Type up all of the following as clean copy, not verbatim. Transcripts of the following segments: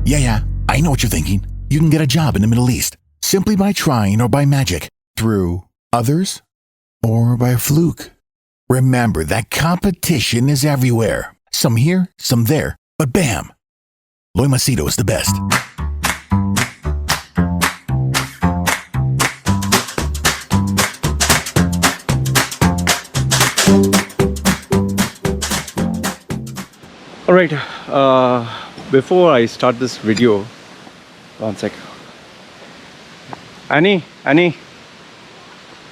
Yeah, I know what you're thinking. You can get a job in the Middle East simply by trying or by magic, through others, or by a fluke. Remember that competition is everywhere. Some here, some there, but bam! Loy Machedo is the best. Alright, before I start this video, one sec. Annie,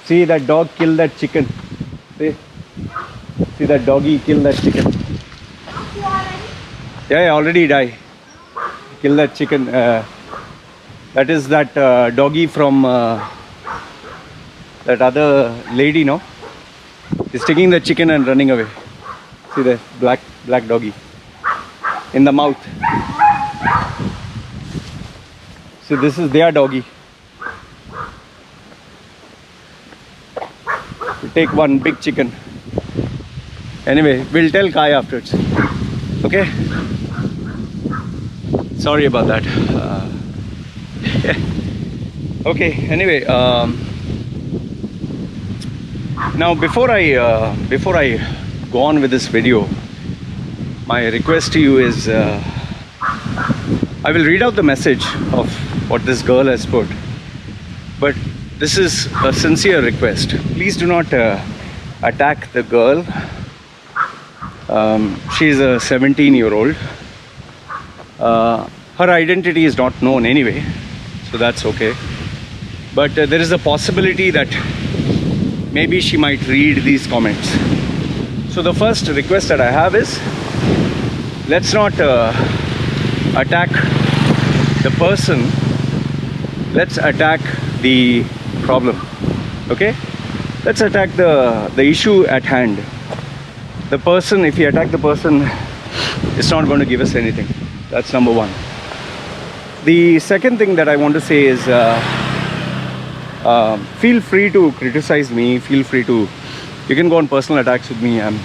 see that dog kill that chicken. See that doggy kill that chicken. Yeah, already die. Kill that chicken. That is that doggy from that other lady, no? He's taking the chicken and running away. See the black doggy in the mouth. See, this is their doggy. We take one big chicken. Anyway, we'll tell Kai afterwards. Okay? Sorry about that. Okay, anyway, now before I go on with this video, my request to you is I will read out the message of what this girl has put, but this is a sincere request. Please do not attack the girl. She's a 17-year-old. Her identity is not known anyway, so that's okay. But there is a possibility that maybe she might read these comments. So the first request that I have is, let's not attack the person, let's attack the problem. Okay? Let's attack the issue at hand. The person, if you attack the person, it's not going to give us anything. That's number one. The second thing that I want to say is, feel free to criticize me, feel free to, you can go on personal attacks with me. I'm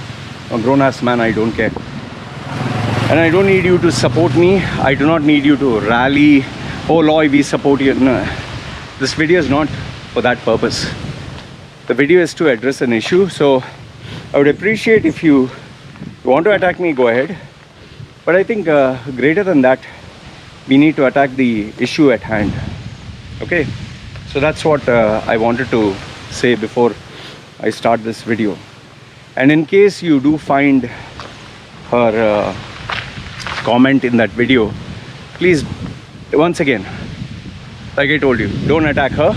a grown-ass man, I don't care. And I don't need you to support me. I do not need you to rally, oh Loy, we support you. No. This video is not for that purpose. The video is to address an issue. So I would appreciate if you want to attack me, go ahead. But I think greater than that, we need to attack the issue at hand. Okay? So that's what I wanted to say before I start this video. And in case you do find her comment in that video, please, once again, like I told you, don't attack her.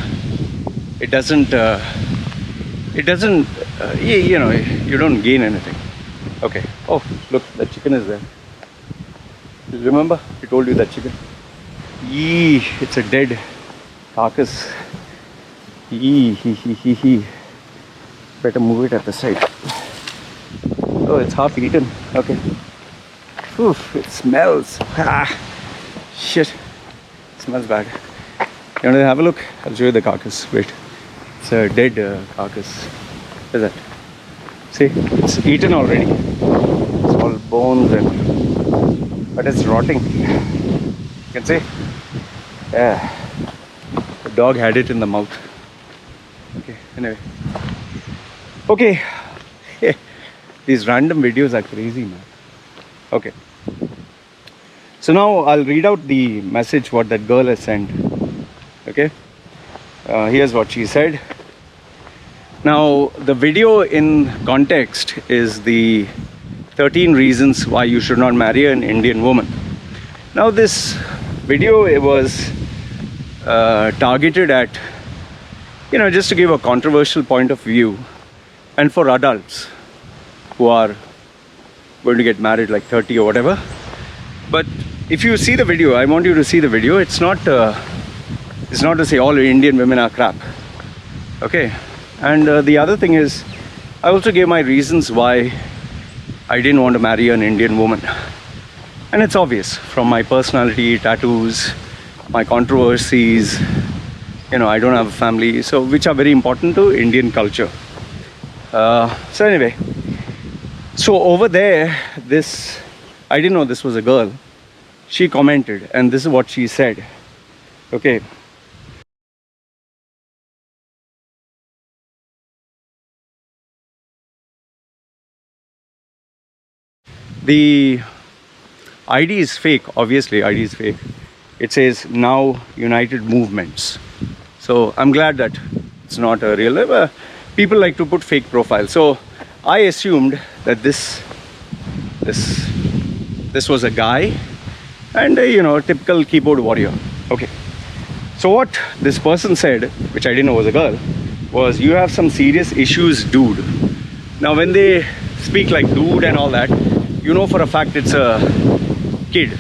It doesn't you know, you don't gain anything. Okay. Oh, look, the chicken is there. Remember I told you that chicken? Yee, it's a dead carcass. Yee. Better move it at the side. Oh, it's half eaten. Okay. Oof, it smells. Shit. It smells bad. You want to have a look? I'll show you the carcass. Wait. It's a dead carcass. What is that? See, it's eaten already. It's all bones but it's rotting. You can see? Yeah. The dog had it in the mouth. Okay, anyway. Okay. These random videos are crazy, man. Okay. So now I'll read out the message what that girl has sent. Okay. Here's what she said. Now the video in context is the 13 reasons why you should not marry an Indian woman. Now this video, it was targeted at, you know, just to give a controversial point of view, and for adults who are going to get married like 30 or whatever. But if you see the video, I want you to see the video. It's not to say all Indian women are crap. Okay. And the other thing is, I also gave my reasons why I didn't want to marry an Indian woman. And it's obvious from my personality, tattoos, my controversies, you know, I don't have a family, so which are very important to Indian culture. So anyway, so over there, this, I didn't know this was a girl. she commented, and this is what she said. Okay. The ID is fake, obviously, ID is fake. It says Now United Movements. So I'm glad that it's not a real life. People like to put fake profiles. So I assumed that this was a guy and a typical keyboard warrior. Okay. So what this person said, which I didn't know was a girl, was, you have some serious issues, dude. Now when they speak like dude and all that, you know for a fact it's a kid.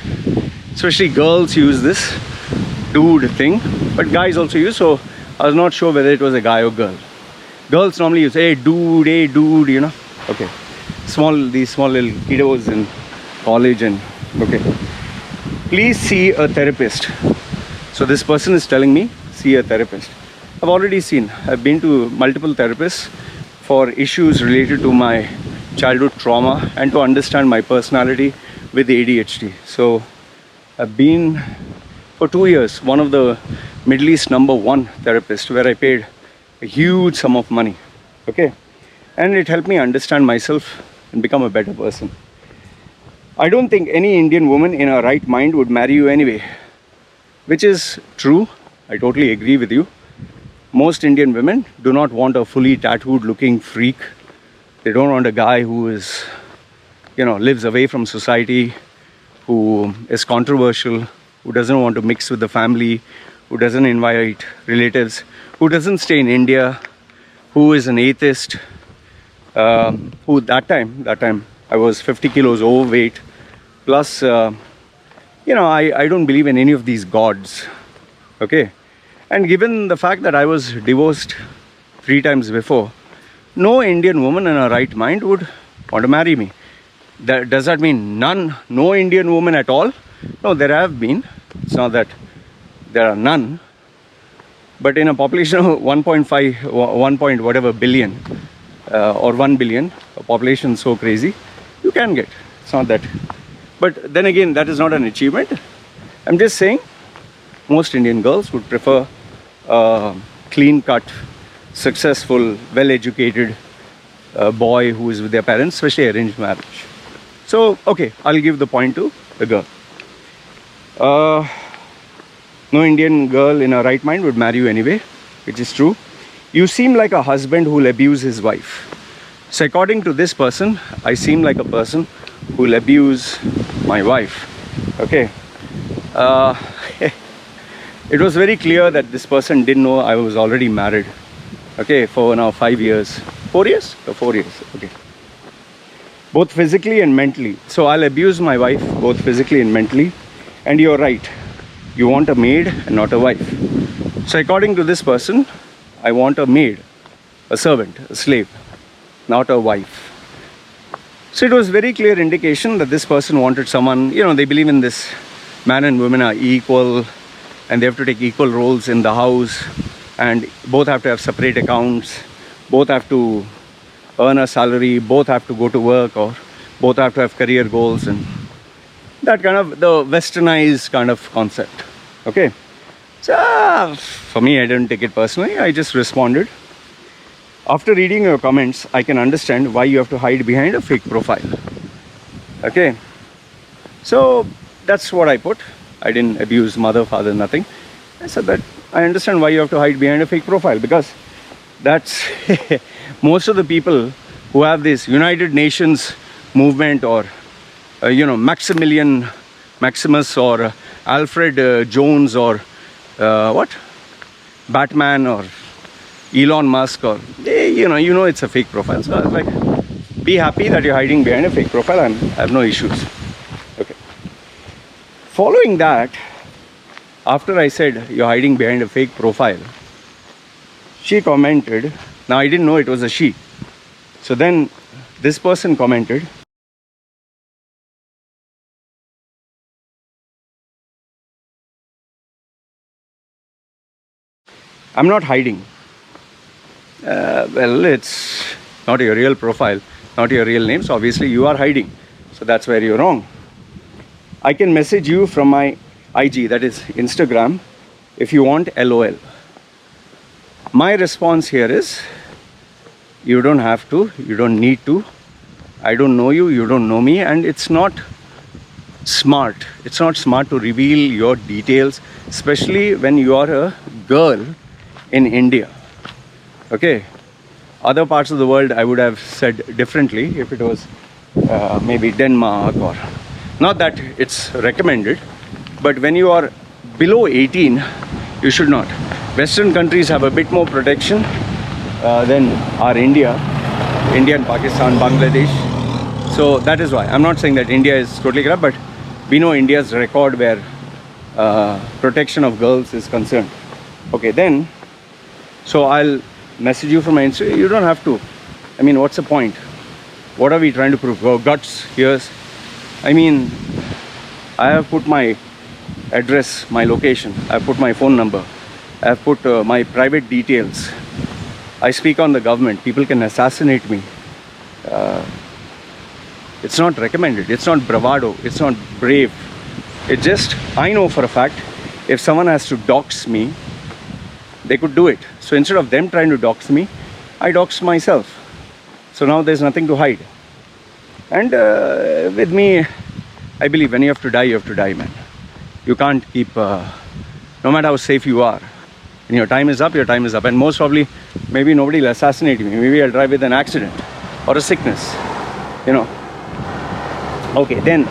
Especially girls use this dude thing, but guys also use. So I was not sure whether it was a guy or girl. Girls normally use, hey dude, Okay. These small little kiddos in college and okay. Please see a therapist. So this person is telling me, see a therapist. I've already seen. I've been to multiple therapists for issues related to my childhood trauma and to understand my personality with ADHD. So I've been for 2 years one of the Middle East #1 therapists, where I paid a huge sum of money. Okay. And it helped me understand myself and become a better person. I don't think any Indian woman in her right mind would marry you anyway, which is true. I totally agree with you. Most Indian women do not want a fully tattooed looking freak. They don't want a guy who is, lives away from society, who is controversial, who doesn't want to mix with the family, who doesn't invite relatives, who doesn't stay in India, who is an atheist, who that time I was 50 kilos overweight, plus, I don't believe in any of these gods, okay? And given the fact that I was divorced 3 times before, no Indian woman in her right mind would want to marry me. Does that mean no Indian woman at all? No, there have been. It's not that there are none. But in a population of 1.5, 1 point whatever billion, or 1 billion, a population so crazy, you can get. It's not that. But then again, that is not an achievement. I'm just saying, most Indian girls would prefer a clean-cut, successful, well-educated boy who is with their parents, especially arranged marriage. So, okay, I'll give the point to the girl. No Indian girl in her right mind would marry you anyway, which is true. You seem like a husband who will abuse his wife. So according to this person, I seem like a person who will abuse my wife. Okay. It was very clear that this person didn't know I was already married. Okay, for now 5 years. 4 years? 4 years, okay. Both physically and mentally. So I'll abuse my wife both physically and mentally. And you're right. You want a maid and not a wife. So according to this person, I want a maid, a servant, a slave, not a wife. So it was very clear indication that this person wanted someone, they believe in this, man and women are equal and they have to take equal roles in the house, and both have to have separate accounts, both have to earn a salary, both have to go to work, or both have to have career goals, and that kind of the westernized kind of concept. Okay. So for me, I didn't take it personally. I just responded. After reading your comments, I can understand why you have to hide behind a fake profile. Okay. So that's what I put. I didn't abuse mother, father, nothing. I said that I understand why you have to hide behind a fake profile, because that's most of the people who have this United Nations movement, or Maximus, or Alfred Jones, or Batman, or Elon Musk, or it's a fake profile. So I was like, be happy that you're hiding behind a fake profile. I have no issues. Okay. Following that, after I said you're hiding behind a fake profile, she commented. Now I didn't know it was a she. So then this person commented, I'm not hiding. Well, it's not your real profile, not your real name, so obviously you are hiding. So that's where you're wrong. I can message you from my IG, that is Instagram, if you want LOL. My response here is, you don't have to, you don't need to. I don't know you, you don't know me, and it's not smart. It's not smart to reveal your details, especially when you are a girl in India. Okay? Other parts of the world I would have said differently if it was maybe Denmark, or not that it's recommended, but when you are below 18, you should not. Western countries have a bit more protection than our India and Pakistan, Bangladesh. So that is why. I'm not saying that India is totally corrupt, but we know India's record where protection of girls is concerned. Okay, then, so I'll message you from my Instagram. You don't have to. I mean, what's the point? What are we trying to prove? Oh, guts, ears. I mean, I have put my address, my location. I have put my phone number. I have put my private details. I speak on the government. People can assassinate me. It's not recommended. It's not bravado. It's not brave. It just, I know for a fact, if someone has to dox me, they could do it. So instead of them trying to dox me, I dox myself. So now there's nothing to hide. And with me, I believe when you have to die, man. You can't keep, no matter how safe you are. When your time is up, your time is up. And most probably, maybe nobody will assassinate me. Maybe I'll die with an accident or a sickness, you know. Okay, then,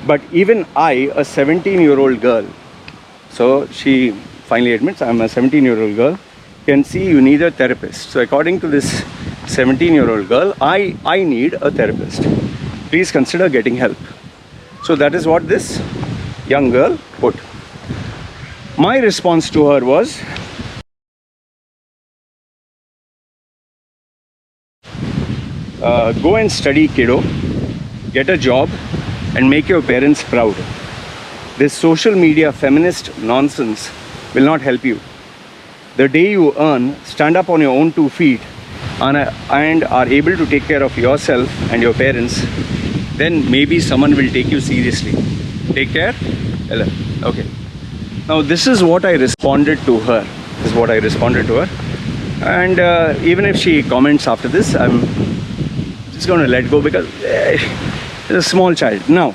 but even I, a 17-year-old girl, so she finally admits I'm a 17-year-old girl, can see you need a therapist. So according to this 17-year-old girl, I need a therapist. Please consider getting help. So that is what this young girl put. My response to her was, go and study, kiddo, get a job, and make your parents proud. This social media feminist nonsense will not help you. The day you earn, stand up on your own 2 feet, and are able to take care of yourself and your parents, then maybe someone will take you seriously. Take care. Hello. Okay. Now this is what I responded to her. And even if she comments after this, I'm just going to let go, because it's a small child. Now,